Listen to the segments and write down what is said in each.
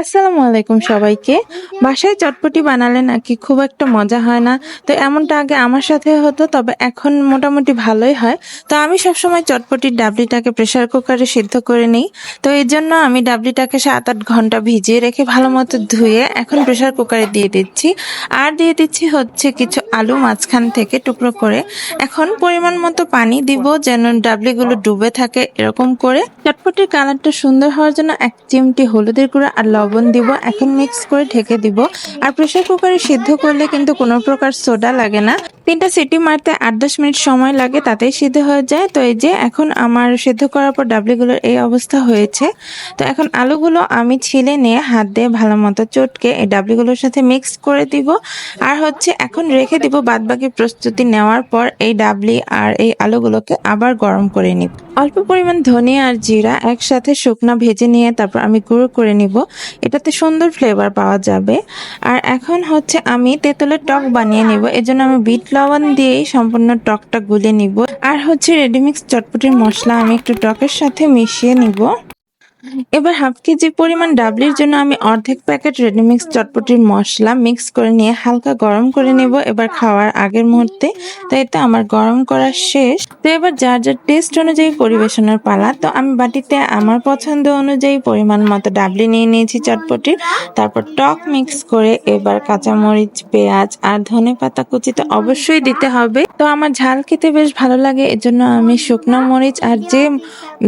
আসসালামু আলাইকুম সবাইকে। বাসায় চটপটি বানালে নাকি খুব একটা মজা হয় না। তো এমনটা আগে আমার সাথে হতো, তবে এখন মোটামুটি ভালোই হয়। তো আমি সবসময় চটপটির ডাবলিটাকে প্রেসার কুকারে সিদ্ধ করে নিই। তো এর জন্য আমি ডাবলিটাকে ৭-৮ ঘন্টা ভিজিয়ে রেখে ভালো মতো ধুয়ে এখন প্রেসার কুকারে দিয়ে দিচ্ছি। আর দিয়ে দিচ্ছি হচ্ছে কিছু আলু মাঝখান থেকে টুকরো করে। এখন পরিমাণ মতো পানি দিব যেন ডাবলিগুলো ডুবে থাকে, এরকম করে। চটপটির কালারটা সুন্দর হওয়ার জন্য ১ চিমটি হলুদের গুঁড়া আর লবণ দিব। এখন মিক্স করে ঢেকে দিব। আর প্রেসার কুকারে সিদ্ধ করলে কিন্তু কোনো প্রকার সোডা লাগে না। ৩টা সিটি মারতে ৮-১০ মিনিট সময় লাগে, তাতেই সিদ্ধ হয়ে যায়। তো এই যে এখন আমার সিদ্ধ করার পর ডাবলিগুলোর এই অবস্থা হয়েছে। তো এখন আলুগুলো আমি ছিলে নিয়ে হাত দিয়ে ভালো মতো চটকে এই ডাবলিগুলোর সাথে মিক্স করে দিব। আর হচ্ছে এখন রেখে দিব। বাদবাকি প্রস্তুতি নেওয়ার পর এই ডাবলি আর এই আলুগুলোকে আবার গরম করে নিব। অল্প পরিমাণ ধনিয়া আর জিরা একসাথে শুকনা ভেজে নিয়ে তারপর আমি গুঁড়ো করে নিব। এটাতে সুন্দর ফ্লেভার পাওয়া যাবে। আর এখন হচ্ছে আমি তেঁতুলের টক বানিয়ে নিব। এজন্য আমি বিট লবণ দিয়েই সম্পূর্ণ টকটা গুলে নিব। আর হচ্ছে রেডিমিক্স চটপটির মশলা আমি একটু টকের সাথে মিশিয়ে নিব। এবার 1/2 কেজি পরিমাণ ডাবলির জন্য আমি অর্ধেক প্যাকেট রেডিমিক্স চটপটির মশলা মিক্স করে নিয়ে হালকা গরম করে নেব এবার খাওয়ার আগের মুহূর্তে। তো এতে আমার গরম করা শেষ। তো এবার যার যার টেস্ট অনুযায়ী পরিবেশনের পালা। তো আমি বাটিতে আমার পছন্দ অনুযায়ী পরিমাণ মতো ডাবলি নিয়ে নিয়েছি চটপটির। তারপর টক মিক্স করে এবার কাঁচামরিচ, পেঁয়াজ আর ধনেপাতা কুচি তো অবশ্যই দিতে হবে। তো আমার ঝাল খেতে বেশ ভালো লাগে, এজন্য আমি শুকনো মরিচ আর যে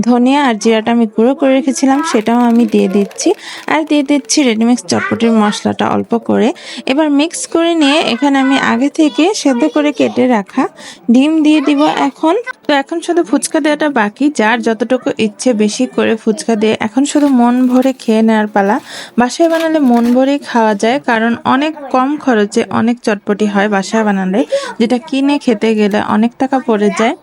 ধনিয়া আর জিরাটা আমি গুঁড়ো করে রেখেছিলাম সেটাও আমি দিয়ে দিচ্ছি। আর দিয়ে দিচ্ছি রেডিমিক্স চটপটির মশলাটা অল্প করে। এবার মিক্স করে নিয়ে এখানে আমি আগে থেকে সেদ্ধ করে কেটে রাখা ডিম দিয়ে দিব এখন। তো এখন শুধু ফুচকা দেওয়াটা বাকি। যার যতটুকু ইচ্ছে বেশি করে ফুচকা দিয়ে এখন শুধু মন ভরে খেয়ে নেওয়ার পালা। বাসায় বানালে মন ভরেই খাওয়া যায়, কারণ অনেক কম খরচে অনেক চটপটি হয় বাসায় বানালে, যেটা কিনে খেতে গেলে অনেক টাকা পড়ে যায়।